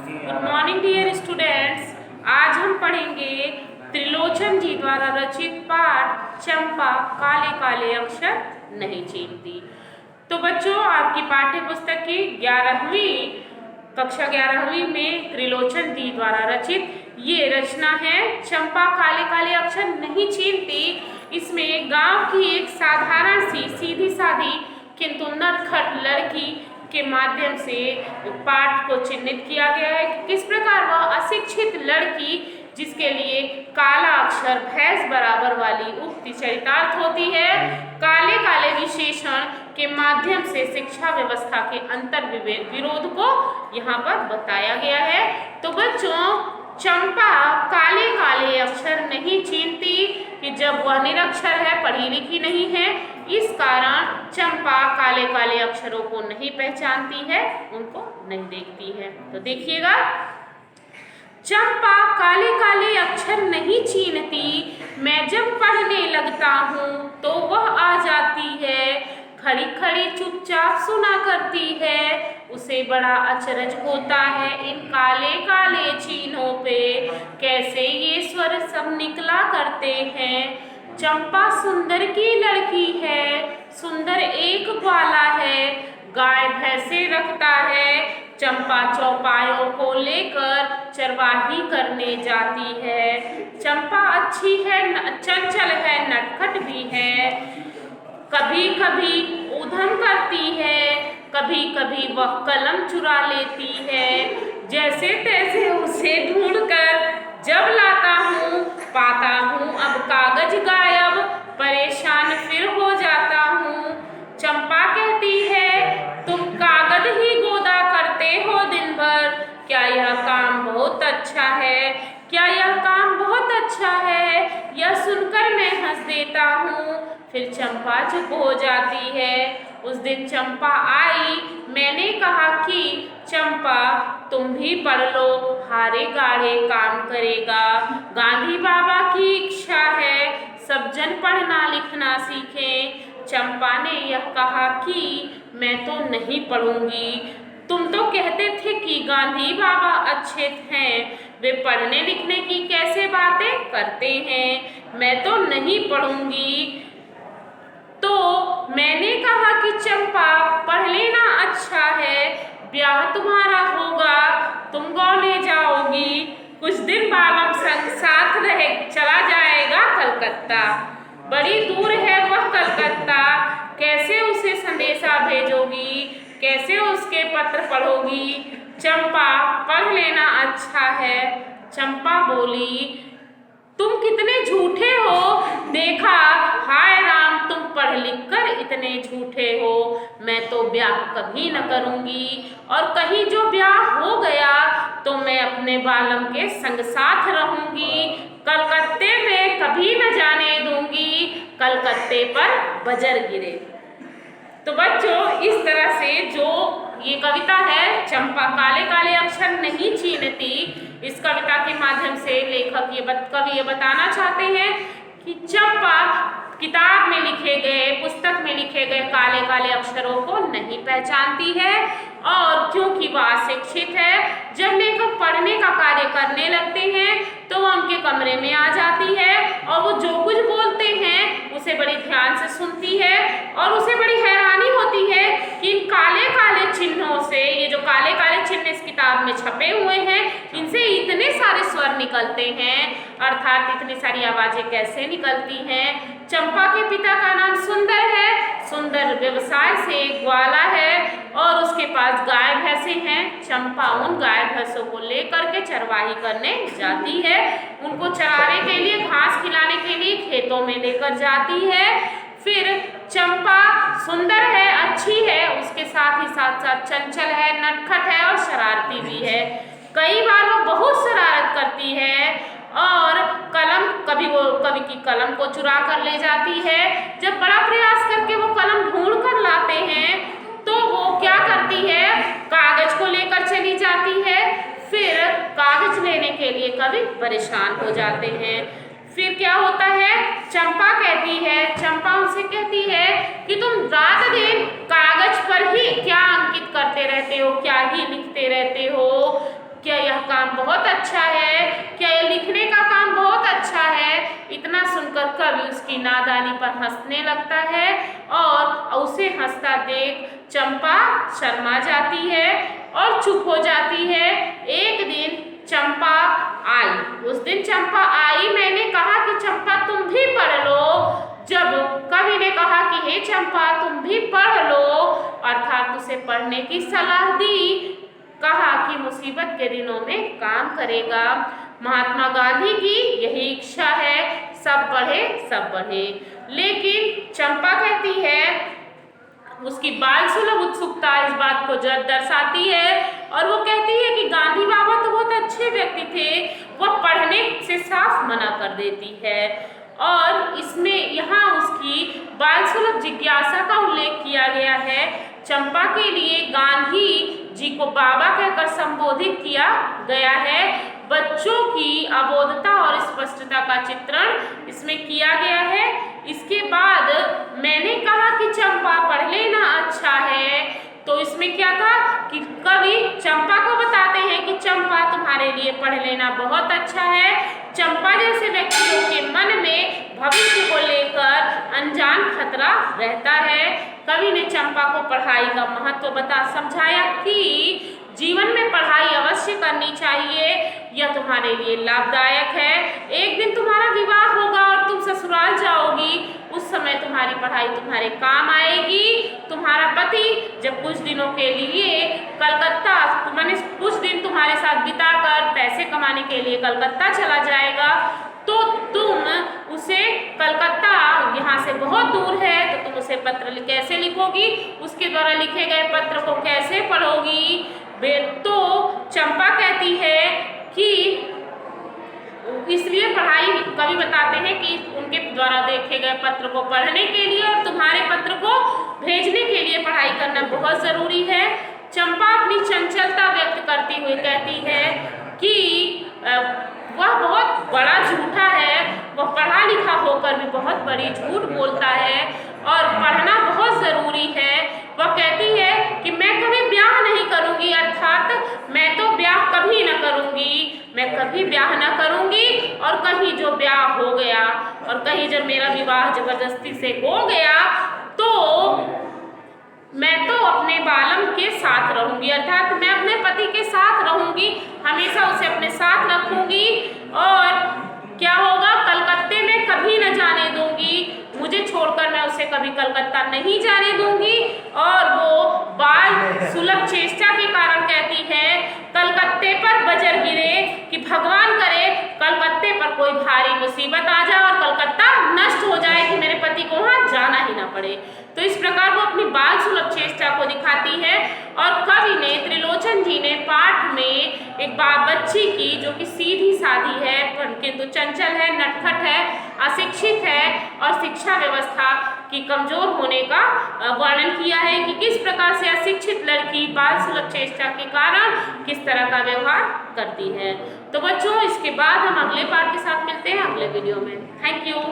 Good morning dear students. आज हम पढ़ेंगे त्रिलोचन जी द्वारा रचित पाठ चंपा काले काले अक्षर नहीं चीनती। तो बच्चों, आपकी पाठ्य पुस्तक की 11वीं कक्षा 11वीं में त्रिलोचन जी द्वारा रचित ये रचना है चंपा काले काले अक्षर नहीं चीनती। इसमें गांव की एक साधारण सी सीधी सादी किंतु नटखट लड़की के माध्यम से पाठ को चिन्हित किया गया है कि किस प्रकार वह अशिक्षित लड़की, जिसके लिए काला अक्षर भैंस बराबर वाली उक्ति चरितार्थ होती है, काले काले विशेषण के माध्यम से शिक्षा व्यवस्था के अंतर विरोध को यहाँ पर बताया गया है। तो बच्चों, चंपा काले काले अक्षर नहीं चीनती कि जब वह निरक्षर है, पढ़ी लिखी नहीं है, इस कारण चंपा काले काले अक्षरों को नहीं पहचानती है, उनको नहीं देखती है। तो देखिएगा, चंपा काले काले अक्षर नहीं चीनती, मैं जब पढ़ने लगता हूँ तो वह आ जाती है, खड़ी खड़ी चुपचाप सुना करती है, उसे बड़ा अचरज होता है इन काले काले चिन्हों पे कैसे ये स्वर सब निकला करते हैं। चंपा सुंदर की लड़की है, सुंदर एक ग्वाला है, गाय भैंसे रखता है, चंपा चौपायों को लेकर चरवाही करने जाती है। चंपा अच्छी है, चंचल है, नटखट भी है, कभी कभी उधम करती है, कभी कभी वह कलम चुरा लेती है, जैसे तैसे उसे ढूंढकर जब लाता हूँ पाता हूँ अब कागज गायब, परेशान फिर हो जाता हूँ। चंपा कहती है, तुम कागज ही गोदा करते हो दिन भर, क्या यह काम बहुत अच्छा है, क्या यह काम बहुत अच्छा है, यह सुनकर मैं हंस देता हूँ। फिर चंपा चुप हो जाती है। उस दिन चंपा आई, मैंने कहा कि चंपा तुम भी पढ़ लो, हारे गाढ़े काम करेगा, गांधी बाबा की इच्छा है सब जन पढ़ना लिखना सीखें। चंपा ने यह कहा कि मैं तो नहीं पढ़ूंगी, तुम तो कहते थे कि गांधी बाबा अच्छे हैं, वे पढ़ने लिखने की कैसे बातें करते हैं, मैं तो नहीं पढ़ूंगी। तो मैंने कहा कि चंपा पढ़ लेना अच्छा है, ब्याह तुम्हारा होगा, तुम गौने जाओगी, कुछ दिन बालम संग साथ रहे चला जाएगा कलकत्ता, बड़ी दूर है वह कलकत्ता, कैसे उसे संदेशा भेजोगी, कैसे उसके पत्र पढ़ोगी। चंपा पढ़ लेना अच्छा है। चंपा बोली, तुम कितने झूठे हो, देखा हाय राम तुम पढ़ लिख कर इतने झूठे हो, मैं तो ब्याह कभी न करूंगी, और कहीं जो ब्याह हो गया तो मैं अपने बालम के संग साथ रहूंगी, कलकत्ते में कभी न जाने दूंगी, कलकत्ते पर बजर गिरे। तो बच्चों, इस तरह से जो ये कविता है चंपा काले काले अक्षर नहीं चीनती, इस कविता के माध्यम से लेखक कवि ये बताना चाहते हैं कि चंपा किताब में लिखे गए, पुस्तक में लिखे गए काले काले अक्षरों को नहीं पहचानती है, और क्योंकि वह अशिक्षित है, जब लेखक पढ़ने का कार्य करने लगते हैं तो वह उनके कमरे में आ जाती है और वो जो कुछ बोलते हैं उसे बड़ी ध्यान से सुनती है, और उसे बड़ी हैरानी होती है कि इन काले काले चिन्हों से, ये जो काले काले चिन्ह इस किताब में छपे हुए हैं, इनसे इतने सारे स्वर निकलते हैं, अर्थात इतनी सारी आवाजें कैसे निकलती हैं। चंपा के पिता का नाम सुंदर है, सुंदर व्यवसाय से ग्वाला है और उसके पास गाय भैंसे हैं। चंपा उन गाय भैंसों को लेकर के चरवाही करने जाती है, उनको चराने के लिए, घास खिलाने के लिए खेतों में लेकर जाती है। फिर चंपा सुंदर है, अच्छी है, उसके साथ ही साथ साथ चंचल है, नटखट है और शरारती भी है। कई बार वो बहुत शरारत करती है और कवि की कलम को चुरा कर ले जाती है। जब बड़ा प्रयास करके वो कलम ढूंढ कर लाते हैं तो वो क्या करती है, कागज को लेकर चली जाती है। फिर कागज लेने के लिए कवि परेशान हो जाते हैं। फिर क्या होता है, चंपा उनसे कहती है कि तुम रात दिन कागज पर ही क्या अंकित करते रहते हो, क्या ही लिखते रहते हो, क्या काम बहुत अच्छा है, क्या ये लिखने का काम बहुत अच्छा है। इतना सुनकर कवि उसकी नादानी पर हंसने लगता है और उसे हंसता देख चंपा शर्मा जाती है और चुप हो जाती है। एक दिन चंपा आई। उस दिन चंपा आई, मैंने कहा कि चंपा तुम भी पढ़ लो। जब कवि ने कहा कि हे चंपा तुम भी पढ़ लो, अर्थात उसे पढ़ने की सलाह दी, कहा कि मुसीबत के दिनों में काम करेगा। महात्मा गांधी की यही इच्छा है, सब पढ़े सब बढ़े। लेकिन चंपा कहती है, उसकी बाल सुलभ उत्सुकता इस बात को दर्शाती है और वो कहती है कि गांधी बाबा तो बहुत अच्छे व्यक्ति थे, वह पढ़ने से साफ मना कर देती है। और इसमें यहाँ उसकी बाल सुलभ जिज्ञासा का उल्लेख किया गया है। चंपा के लिए गांधी जी को बाबा कहकर संबोधित किया गया है। बच्चों की अबोधता और स्पष्टता का चित्रण इसमें किया गया है। इसके बाद मैंने कहा कि चंपा पढ़ लेना अच्छा है, तो इसमें क्या था कि कवि चंपा को बताते हैं कि चंपा तुम्हारे लिए पढ़ लेना बहुत अच्छा है। चंपा जैसे व्यक्तियों के मन में भविष्य को लेकर अनजान खतरा रहता है। कवि ने चंपा को पढ़ाई का महत्व समझाया कि जीवन में पढ़ाई अवश्य करनी चाहिए, यह तुम्हारे लिए लाभदायक है। एक दिन तुम्हारा विवाह होगा और तुम ससुराल जाओगी, उस समय तुम्हारी पढ़ाई तुम्हारे काम आएगी। तुम्हारा पति जब कुछ दिनों के लिए कलकत्ता, मैंने कुछ दिन तुम्हारे साथ बिताकर पैसे कमाने के लिए कलकत्ता चला जाएगा, तो तुम उसे, कलकत्ता यहाँ से बहुत दूर है, तो तुम उसे पत्र कैसे लिखोगी, उसके द्वारा लिखे गए पत्र को कैसे पढ़ोगी। तो चंपा कहती है कि इसलिए पढ़ाई, कवि बताते हैं कि उनके द्वारा देखे गए पत्र को पढ़ने के लिए और तुम्हारे पत्र को भेजने के लिए पढ़ाई करना बहुत जरूरी है। चंपा अपनी चंचलता व्यक्त करती हुई कहती है कि वह बहुत बड़ा झूठा है, वह पढ़ा लिखा होकर भी बहुत बड़ी झूठ बोलता है और पढ़ना बहुत जरूरी है। वह कहती है कि मैं कभी ब्याह नहीं करूंगी, अर्थात मैं तो ब्याह कभी न करूंगी, मैं कभी ब्याह न करूंगी। और कहीं जो ब्याह हो गया और कहीं जब मेरा विवाह जबरदस्ती से हो गया, तो मैं तो अपने बालम के साथ रहूंगी, अर्थात मैं अपने पति के साथ रहूंगी, हमेशा उसे अपने साथ रखूंगी। और क्या होगा, कलकत्ते में कभी न जाने दूंगी, मुझे छोड़कर मैं उसे कभी कलकत्ता नहीं जाने दूंगी। और वो बाल सुलभ चेष्टा के कारण कहती है, कलकत्ते पर बजर गिरे कि भगवान करे कलकत्ते पर कोई भारी मुसीबत आ जाए और कलकत्ता नष्ट हो जाए कि मेरे पति को वहां जाना ही ना पड़े। तो इस प्रकार वो अपनी बाल सुलभ चेष्टा को दिखाती है। और कवि ने, त्रिलोचन जी ने पाठ में एक बच्ची की, जो कि सीधी साधी है किंतु चंचल है, नटखट है, अशिक्षित है और शिक्षा व्यवस्था की कमजोर होने का वर्णन किया है कि किस प्रकार से अशिक्षित लड़की बाल सुलभ चेष्टा के कारण किस तरह का व्यवहार करती है। तो बच्चों, इसके बाद हम अगले पाठ के साथ मिलते हैं अगले वीडियो में। Thank you.